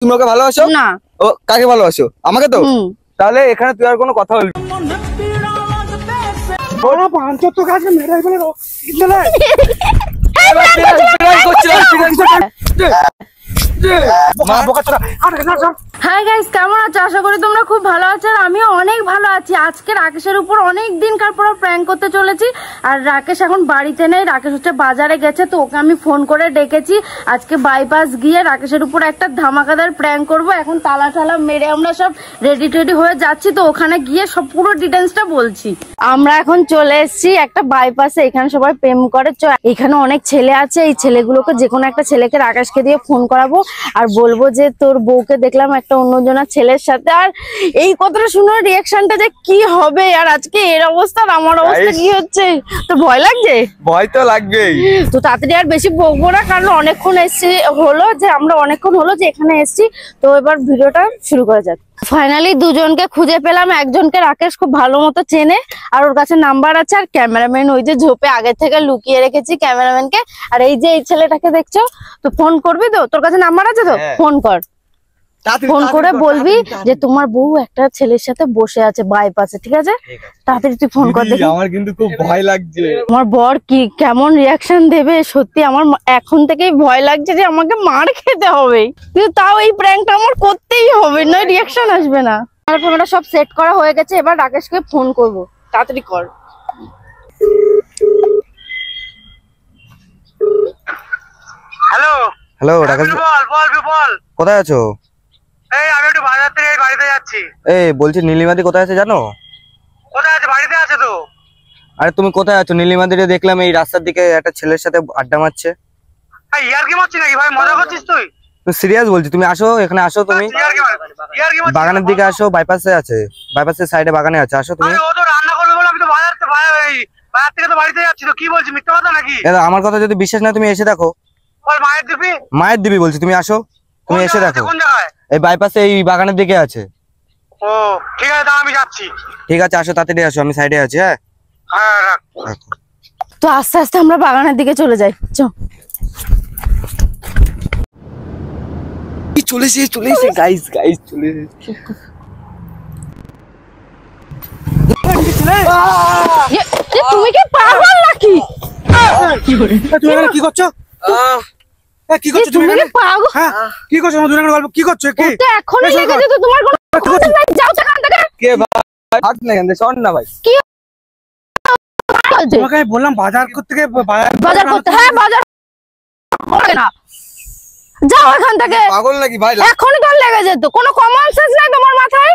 তুমি ওকে ভালোবাসো না। ও কাকে ভালোবাসো? আমাকে তো। তাহলে এখানে তুই আর কোনো কথা বলবি ওরা পাঁচটা তো কাছে মেরে ফেলে দাও চলে হাই গাইস, কেমন আছো? আশা করি তোমরা খুব ভালো আছো। আর আমিও অনেক ভালো আছি। আজকে রাকেশের উপর অনেক দিনকার পর প্র্যাঙ্ক করতে চলেছি। আর রাকেশ এখন বাড়িতে নেই, রাকেশ হচ্ছে বাজারে গেছে। তো ওকে আমি ফোন করে ডেকেছি। আজকে বাইপাস গিয়ে রাকেশের উপর একটা ধামাকাদার প্র্যাঙ্ক করবো। এখন তালা ঠালা মেরে আমরা সব রেডি টেডি হয়ে যাচ্ছি। তো ওখানে গিয়ে সব পুরো ডিটেলসটা বলছি। আমরা এখন চলে এসেছি একটা বাইপাসে। এখানে সবাই প্রেম করে। এখানে অনেক ছেলে আছে। এই ছেলেগুলোকে যে কোনো একটা ছেলেকে রাকেশকে দিয়ে ফোন করাবো আর বলবো যে তোর বউকে দেখলাম একটা অন্যজনের ছেলের সাথে। আর এই কথাটা শুনে রিয়াকশনটা যে কি হবে। আর আজকে এর অবস্থা আর আমার অবস্থা কি হচ্ছে, তো ভয় লাগছে? ভয় তো লাগবেই। তো তাড়াতাড়ি আর বেশি বকবো না, কারণ অনেকক্ষণ এসছি হলো যে আমরা অনেকক্ষণ হলো যে এখানে এসছি। তো এবার ভিডিওটা শুরু করা যাক। ফাইনালি দুজনকে খুঁজে পেলাম। একজনকে রাকেশ খুব ভালো মতো চেনে আর ওর কাছে নাম্বার আছে। আর ক্যামেরাম্যান ওই যে ঝোপে আগে থেকে লুকিয়ে রেখেছি ক্যামেরাম্যানকে। আর এই যে এই ছেলেটাকে দেখছো, তো ফোন করবি তো? তোর কাছে নাম্বার আছে তো? ফোন কর, ফোন করে বলবি যে তোমার বউ একটা ছেলের সাথে বসে আছে বাইপাসে, ঠিক আছে? তাড়াতাড়ি তুই ফোন কর দেখি। আমার কিন্তু খুব ভয় লাগছে। আমার বর কি কেমন রিয়াকশন দেবে, সত্যি আমার এখন থেকেই ভয় লাগছে যে আমাকে মার খেতে হবে। কিন্তু তাও এই প্র্যাঙ্কটা আমার করতেই হবে, নয় রিয়াকশন আসবে না। আমার ক্যামেরা সব সেট করা হয়ে গেছে। এবার রাকেশকে ফোন করব, তাড়াতাড়ি কর। হ্যালো হ্যালো রাকেশ, বল কোথায় আছো? এই আমি একটু বাজার থেকে বাড়িতে যাচ্ছি। এই বলছি নীলিমাদি কোথায় আছে জানো? কোথায় আছে? বাড়িতে আছে তো। আরে তুমি কোথায় আছো? নীলিমাদিরে দেখলাম এই রাস্তার দিকে একটা ছেলের সাথে আড্ডা মারছে। এই ইয়ার কি মারছিস নাকি ভাই? মজা করছিস তুই? তুই সিরিয়াস বলছি, তুমি আসো এখানে, আসো তুমি বাগানের দিকে আসো। বাইপাসে আছে, বাইপাসের সাইডে বাগানে আছে, আসো তুমি। ও তো রান্না করবে বলে আমি তো বাজার থেকে তো বাড়িতে যাচ্ছি। তো কি বলছিস, মিথ্যা কথা নাকি? আমার কথা যদি বিশ্বাস না তুমি এসে দেখো। বল মায়ের দিবি? মায়ের দিবি বলছি, তুমি আসো, তুমি এসে দেখো। কোন জায়গায়? এই বাইপাসে এই বাগানের দিকে আছে। ও ঠিক আছে, আমি যাচ্ছি। ঠিক আছে আসো, তাড়াতাড়ি আসো, আমি সাইডে আছি। হ্যাঁ হ্যাঁ রাখ। তো আস্তে আস্তে আমরা বাগানের দিকে চলে যাই। চলে এসে গাইস চলে এসে। তুমি কি পাগল নাকি? তুমি এখানে কি করছো? কি করছো তুমি এখানে? পাগল? হ্যাঁ কি করছো? আমার দুজনের গল্প কি করছো? কি তো এখনই লেগেছে তো তোমার কোনো কথা নাই, যাও সেখান থেকে। কে ভাই? হাট না কেন শোন না ভাই। কি তোমাকে আমি বললাম বাজার করতে বাজার করতে? হ্যাঁ বাজার করে না, যাও এখান থেকে। পাগল নাকি ভাই? এখনই তো লেগে যেত, কোনো কমন সেন্স নাই তোমার মাথায়?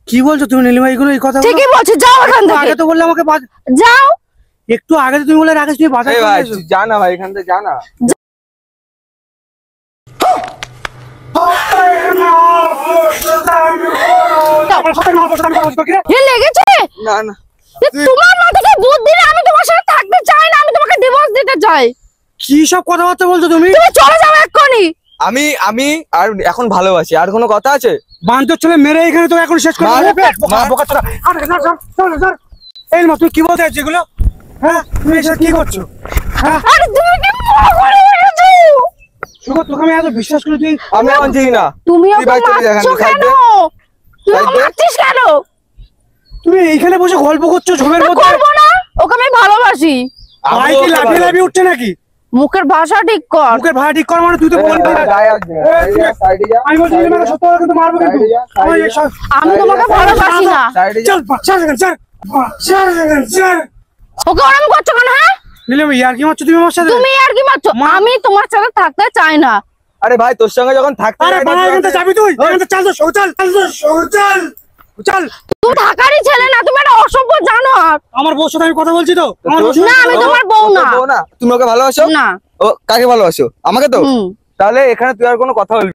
কি বলছো তুমি নীলিমা? এইগুলো এই কথা ঠিকই বলছি, যাও এখান থেকে। আগে তো বললে আমাকে যাও। একটু আগে তুমি বলে রাকেশ তুমি বাজার ভাই যা না ভাই, এখান থেকে যা না। লেগেছে না না, তোমার মাথায় বুদ্ধি নেই। আমি তোমার সাথে থাকতে চাই না, আমি তোমাকে ডিভোর্স দিতে চাই। কি সব কথাবার্তা বলছো তুমি? তুমি চলে যাও এক্ষুনি। আমি আর এখন ভালোবাসি, আর কোনো কথা আছে? বান্ধব ছেলে মেরে এখানে তো এখন শেষ করে এই মা তুই কি বলতে চাইছিস এগুলো? হ্যাঁ তুমি এসব কি করছো? আরে তুমি কি পাগল হয়ে গেছো? শুভ তোকে আমি এত বিশ্বাস করি, তুই আমি এখন চিনি না। তুমি ওকে ভাই চলে যা এখান মারছো থেকে, কেন? তুমি ওকে মারছিস কেন? তুমি এইখানে বসে গল্প করছো ঝোমের মধ্যে? করবো না, ওকে আমি ভালোবাসি। ভাই কি লাফিয়ে লাফিয়ে উঠছে নাকি? মুখের ভাষা ঠিক কর। মুখের ভাড়া ঠিক কর মানে তুই তো বলবি না। আমি বলছি মানে সত্য কথা কিন্তু মারবো কিন্তু। আমি তোমাকে ভালোবাসি না। চল চল চল চল। ওকে ওরম করছো কেন? হ্যাঁ নীলিমা ইয়ার কি মারছো তুমি আমার সাথে? তুমি আর কি মারছো? আমি তোমার সাথে থাকতে চাই না। আরে ভাই তোর সঙ্গে যখন থাকতে আরে বাবা এখান থেকে যাবি তুই? এখান থেকে চল তো চল চল চল। তুই থাকারই ছেলে না, তুমি একটা অসভ্য জানোয়ার। আমার বউর সাথে আমি কথা বলছি তো। আমার না আমি তোমার বউ না। তুমি ওকে ভালোবাসো না। ও কাকে ভালোবাসো? আমাকে তো। তাহলে এখানে তুই আর কোনো কথা বলবি?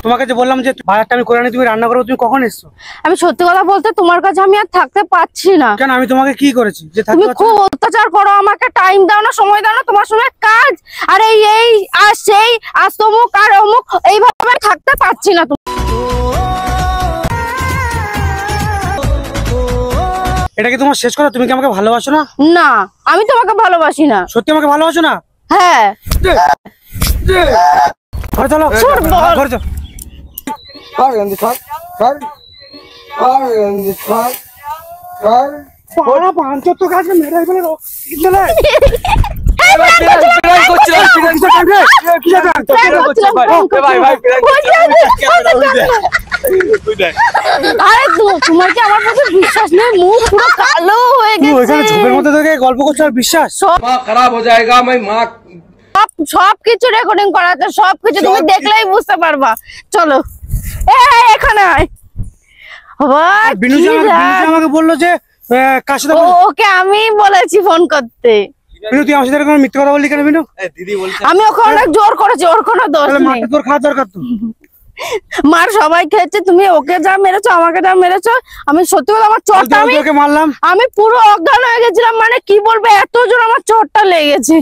তোমাকে যে বললাম যে বাজারটা আমি করে আনি, তুমি রান্না করো, তুমি কখন এসছো? আমি সত্যি কথা বলতে তোমার কাছে আমি আর থাকতে পারছি না। কেন আমি তোমাকে কি করেছি যে তুমি খুব অত্যাচার করো, আমাকে টাইম দাও না, সময় দাও না, তোমার সঙ্গে কাজ আর এই আর সেই আর তমুক আর অমুক, এইভাবে থাকতে পারছি না। এটা কি তোমার শেষ কথা? তুমি কি আমাকে ভালোবাসো না? না, আমি তোমাকে ভালোবাসি না। সত্যি আমাকে ভালোবাসো না? হ্যাঁ। ঘরে চলো, ঘরে চলো। বড় পাঁচর তো কাছে মেরে ফেলে দাও। চলে আরে তোমার কি আমার প্রতি বিশ্বাস নেই? মুখ পুরো কালো হয়ে গেছে। ঝোপের মধ্যে থেকে গল্প করছো আর বিশ্বাস? খারাপ হয়ে যায়গা। मैं माँ সবকিছু রেকর্ডিং করা আছে, সবকিছু তুমি দেখলেই বুঝতে পারবা। চলো এখানে আয়। বিনু আমাকে বললো যে কার সাথে ওকে আমি বলেছি ফোন করতে। বিনু তুই আমার সাথে কোনো মিথ্যা কথা বললি কেন বিনু? দিদি বলছে আমি ওকে অনেক জোর করেছি, ওর কোনো দোষ নেই। মাকে তোর খাওয়া দরকার তো। মার সবাই খেয়েছে, তুমি ওকে যা মেরেছো আমাকে যা মেরেছো। আমি সত্যি কথা আমার চোটটা মারলাম, আমি পুরো অজ্ঞান হয়ে গেছিলাম। মানে কি বলবো, এত জোর আমার চোটটা লেগেছে।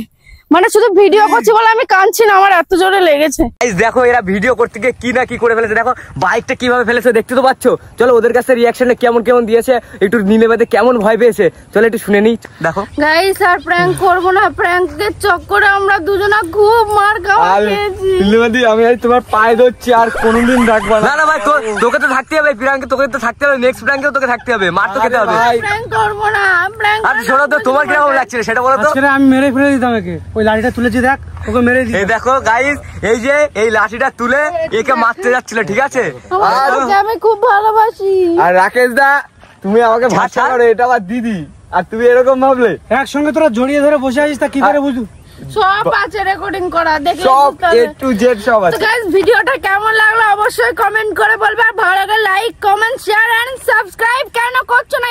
মানে শুধু ভিডিও করছি বলে আমি কাঁদছি না, আমার এত জোরে লেগেছে। দেখো এরা ভিডিও করতে গিয়ে কি না কি করে ফেলেছে, দেখো বাইকটা কিভাবে ফেলেছে দেখতে তো পাচ্ছ। চলো ওদের কাছে রিয়াকশনটা কেমন কেমন দিয়েছে, একটু নীলে বাদে কেমন ভয় পেয়েছে, চলো একটু শুনে নি। দেখো গাইস আর প্র্যাঙ্ক করবো না, প্র্যাঙ্কের চক্করে আমরা দুজনা খুব মার খাওয়া খেয়েছি। নীলেবাদি আমি আজ তোমার পায়ে ধরছি, আর কোনোদিন রাখবা না। না ভাই তোকে তো থাকতে হবে, প্র্যাঙ্কে তোকে তো থাকতে হবে, নেক্সট প্র্যাঙ্কেও তোকে থাকতে হবে, মার তো খেতে হবে। প্র্যাঙ্ক করবো না, প্র্যাঙ্ক। আর শোনো তো তোমার কিরকম লাগছিল সেটা বলো তো। আমি মেরে ফেলে দিতাম একে, ওই লাঠিটা তুলেছি দেখ, ওকে মেরে দিই। এই দেখো গাইস, এই যে এই লাঠিটা তুলে একে মারতে যাচ্ছিল, ঠিক আছে? আমি খুব ভালোবাসি। আর রাকেশ দা তুমি আমাকে ভাষা করো, এটা আমার দিদি, আর তুমি এরকম ভাবলে? একসঙ্গে তোরা জড়িয়ে ধরে বসে আছিস, তা কি করে বুঝু? সব আছে রেকর্ডিং করা, দেখলে সব বুঝতে হবে। A to Z সব আছে। তো গাইস ভিডিওটা কেমন লাগলো অবশ্যই কমেন্ট করে বলবে, আর ভালো লাগলে like comment share and subscribe কেন করছো না